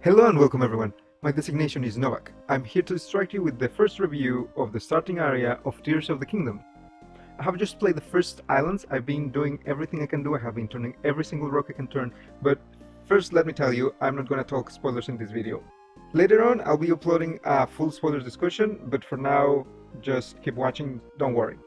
Hello and welcome everyone. My designation is N.o.v.a.c. I'm here to distract you with the first review of the starting area of Tears of the Kingdom. I have just played the first islands. I've been doing everything I can do. I have been turning every single rock I can turn, but first let me tell you, I'm not gonna talk spoilers in this video. Later on I'll be uploading a full spoilers discussion, but for now just keep watching, don't worry.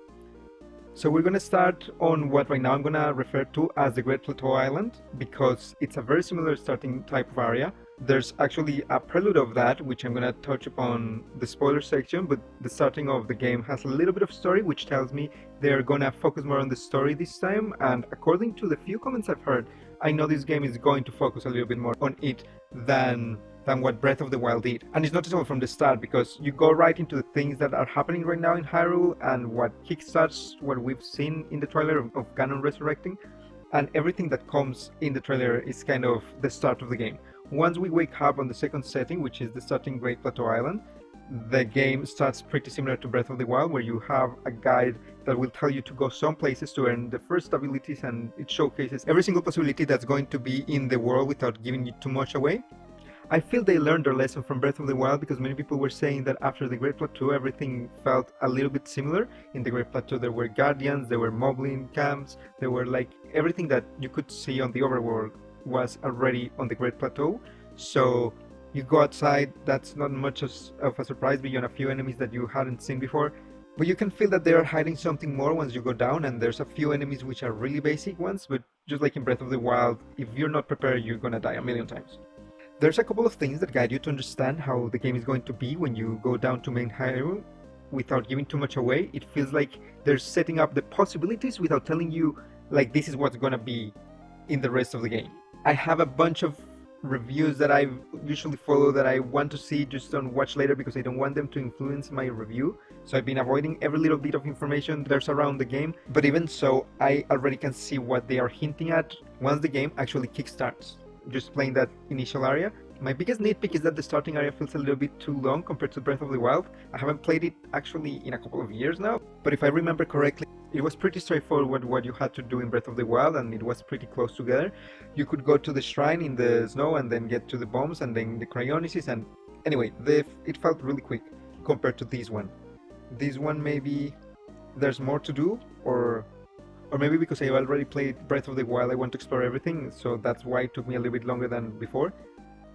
So we're gonna start on what right now I'm gonna refer to as the Great Plateau Island, because it's a very similar starting type of area. There's actually a prelude of that, which I'm gonna touch upon the spoiler section, but the starting of the game has a little bit of story, which tells me they're gonna focus more on the story this time, and according to the few comments I've heard, I know this game is going to focus a little bit more on it than what Breath of the Wild did. And it's not at all from the start, because you go right into the things that are happening right now in Hyrule and what kickstarts what we've seen in the trailer of Ganon resurrecting, and everything that comes in the trailer is kind of the start of the game. Once we wake up on the second setting, which is the starting Great Plateau Island, the game starts pretty similar to Breath of the Wild, where you have a guide that will tell you to go some places to earn the first abilities, and it showcases every single possibility that's going to be in the world without giving you too much away. I feel they learned their lesson from Breath of the Wild, because many people were saying that after the Great Plateau everything felt a little bit similar. In the Great Plateau there were guardians, there were moblin camps, there were like everything that you could see on the overworld was already on the Great Plateau. So you go outside, that's not much of a surprise beyond a few enemies that you hadn't seen before. But you can feel that they are hiding something more once you go down, and there's a few enemies which are really basic ones, but just like in Breath of the Wild, if you're not prepared you're gonna die a million times. There's a couple of things that guide you to understand how the game is going to be when you go down to main Hyrule without giving too much away. It feels like they're setting up the possibilities without telling you like this is what's gonna be in the rest of the game. I have a bunch of reviews that I usually follow that I want to see, just don't watch later because I don't want them to influence my review. So I've been avoiding every little bit of information there's around the game, but even so I already can see what they are hinting at once the game actually kickstarts. Just playing that initial area. My biggest nitpick is that the starting area feels a little bit too long compared to Breath of the Wild. I haven't played it actually in a couple of years now, but if I remember correctly, it was pretty straightforward what you had to do in Breath of the Wild, and it was pretty close together. You could go to the shrine in the snow and then get to the bombs and then the cryonicis, and anyway, it felt really quick compared to this one. This one maybe there's more to do, or maybe because I already played Breath of the Wild I want to explore everything, so that's why it took me a little bit longer than before.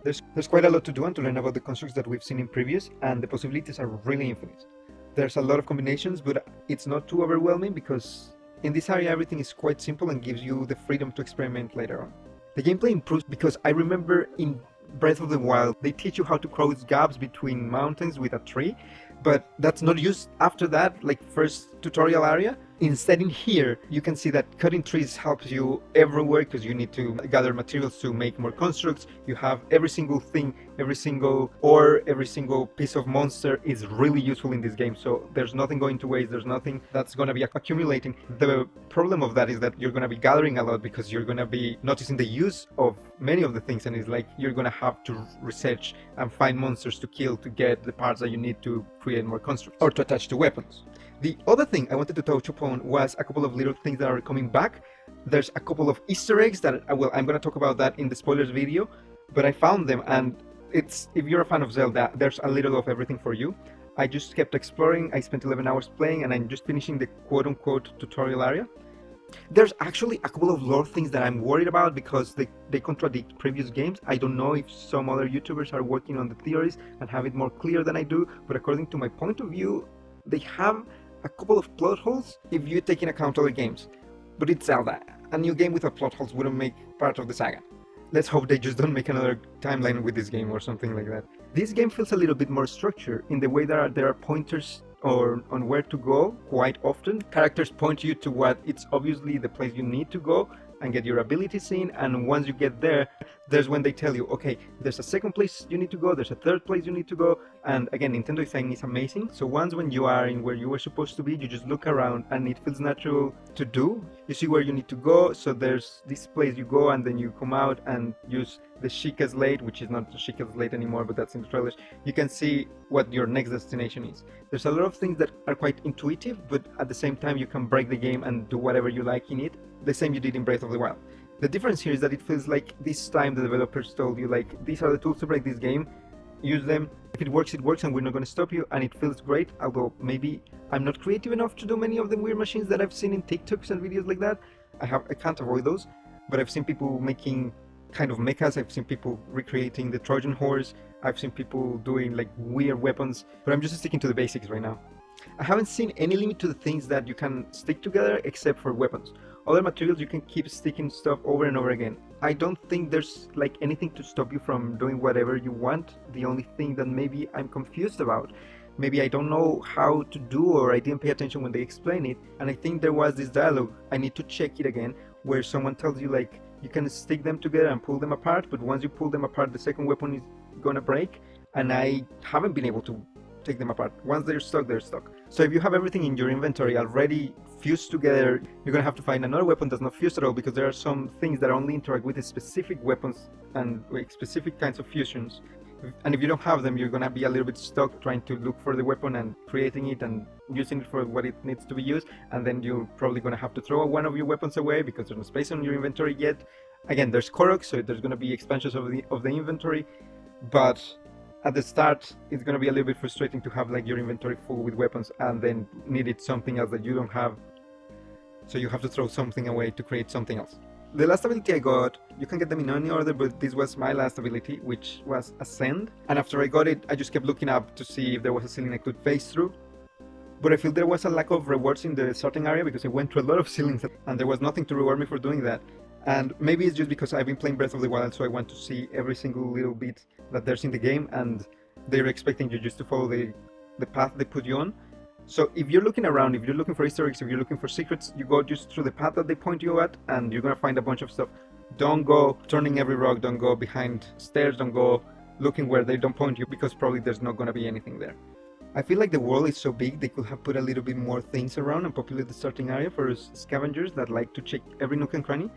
There's quite a lot to do and to learn about the constructs that we've seen in previous, and the possibilities are really infinite. There's a lot of combinations, but it's not too overwhelming because in this area everything is quite simple and gives you the freedom to experiment later on. The gameplay improves because I remember in Breath of the Wild they teach you how to cross gaps between mountains with a tree, but that's not used after that, like first tutorial area. Instead in here you can see that cutting trees helps you everywhere because you need to gather materials to make more constructs. You have every single thing, every single ore, every single piece of monster is really useful in this game, so there's nothing going to waste, there's nothing that's gonna be accumulating. The problem of that is that you're gonna be gathering a lot because you're gonna be noticing the use of many of the things, and it's like you're gonna have to research and find monsters to kill to get the parts that you need to create more constructs or to attach to weapons. The other thing I wanted to touch upon was a couple of little things that are coming back. There's a couple of Easter eggs that I'm going to talk about that in the spoilers video, but I found them, and if you're a fan of Zelda, there's a little of everything for you. I just kept exploring, I spent 11 hours playing, and I'm just finishing the quote-unquote tutorial area. There's actually a couple of lore things that I'm worried about because they contradict previous games. I don't know if some other YouTubers are working on the theories and have it more clear than I do, but according to my point of view, they have a couple of plot holes if you take into account other games. But it's Zelda. A new game without plot holes wouldn't make part of the saga. Let's hope they just don't make another timeline with this game or something like that. This game feels a little bit more structured in the way that there are pointers on where to go quite often. Characters point you to what it's obviously the place you need to go and get your abilities in, and once you get there, there's when they tell you, okay, there's a second place you need to go, there's a third place you need to go. And again, Nintendo design is amazing, so once when you are in where you were supposed to be, you just look around and it feels natural to do. You see where you need to go, so there's this place you go and then you come out and use the Sheikah's Lake, which is not the Sheikah's Lake anymore, but that's in the trailers. You can see what your next destination is. There's a lot of things that are quite intuitive, but at the same time you can break the game and do whatever you like in it, the same you did in Breath of the Wild. The difference here is that it feels like this time the developers told you like, these are the tools to break this game, use them, if it works and we're not going to stop you, and it feels great. Although maybe I'm not creative enough to do many of the weird machines that I've seen in TikToks and videos like that. I can't avoid those, but I've seen people making kind of mechas, I've seen people recreating the Trojan horse, I've seen people doing like weird weapons, but I'm just sticking to the basics right now. I haven't seen any limit to the things that you can stick together except for weapons. Other materials you can keep sticking stuff over and over again. I don't think there's like anything to stop you from doing whatever you want. The only thing that maybe I'm confused about, maybe I don't know how to do, or I didn't pay attention when they explained it, and I think there was this dialogue, I need to check it again, where someone tells you like you can stick them together and pull them apart, but once you pull them apart the second weapon is gonna break, and I haven't been able to take them apart. Once they're stuck, they're stuck. So if you have everything in your inventory already fused together, you're gonna have to find another weapon that's not fused at all, because there are some things that only interact with the specific weapons and like specific kinds of fusions. And if you don't have them, you're gonna be a little bit stuck trying to look for the weapon and creating it and using it for what it needs to be used, and then you're probably gonna have to throw one of your weapons away because there's no space on your inventory yet. Again, there's Korok, so there's gonna be expansions of the inventory, but at the start it's gonna be a little bit frustrating to have like your inventory full with weapons and then needed something else that you don't have, so you have to throw something away to create something else. The last ability I got, you can get them in any order, but this was my last ability, which was Ascend. And after I got it, I just kept looking up to see if there was a ceiling I could phase through. But I feel there was a lack of rewards in the starting area because I went through a lot of ceilings and there was nothing to reward me for doing that. And maybe it's just because I've been playing Breath of the Wild, so I want to see every single little bit that there's in the game, and they're expecting you just to follow the path they put you on. So if you're looking around, if you're looking for Easter eggs, if you're looking for secrets, you go just through the path that they point you at and you're gonna find a bunch of stuff. Don't go turning every rock, don't go behind stairs, don't go looking where they don't point you, because probably there's not gonna be anything there. I feel like the world is so big, they could have put a little bit more things around and populate the starting area for scavengers that like to check every nook and cranny.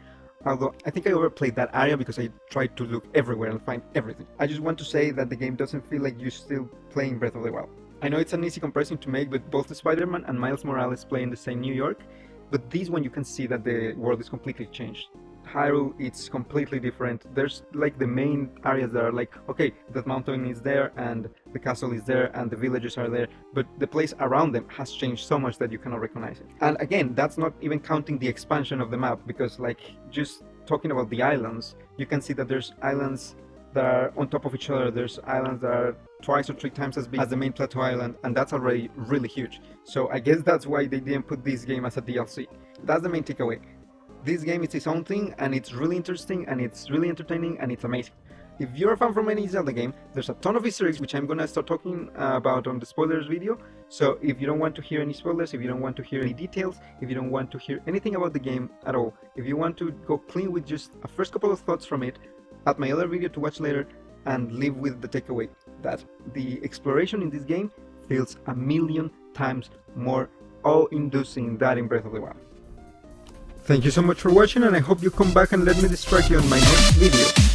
Although I think I overplayed that area because I tried to look everywhere and find everything. I just want to say that the game doesn't feel like you're still playing Breath of the Wild. I know it's an easy comparison to make, but both Spider-Man and Miles Morales play in the same New York, but this one you can see that the world is completely changed. Hyrule, it's completely different. There's like the main areas that are like, okay, that mountain is there and the castle is there and the villages are there, but the place around them has changed so much that you cannot recognize it. And again, that's not even counting the expansion of the map, because like just talking about the islands, you can see that there's islands that are on top of each other, there's islands that are twice or three times as big as the main plateau island, and that's already really huge. So I guess that's why they didn't put this game as a DLC. That's the main takeaway. This game is its own thing, and it's really interesting, and it's really entertaining, and it's amazing. If you're a fan from any Zelda game, there's a ton of Easter eggs which I'm gonna start talking about on the spoilers video. So if you don't want to hear any spoilers, if you don't want to hear any details, if you don't want to hear anything about the game at all, if you want to go clean with just a first couple of thoughts from it, add my other video to watch later and leave with the takeaway that the exploration in this game feels 1,000,000 times more awe-inducing than in Breath of the Wild. Thank you so much for watching, and I hope you come back and let me distract you on my next video.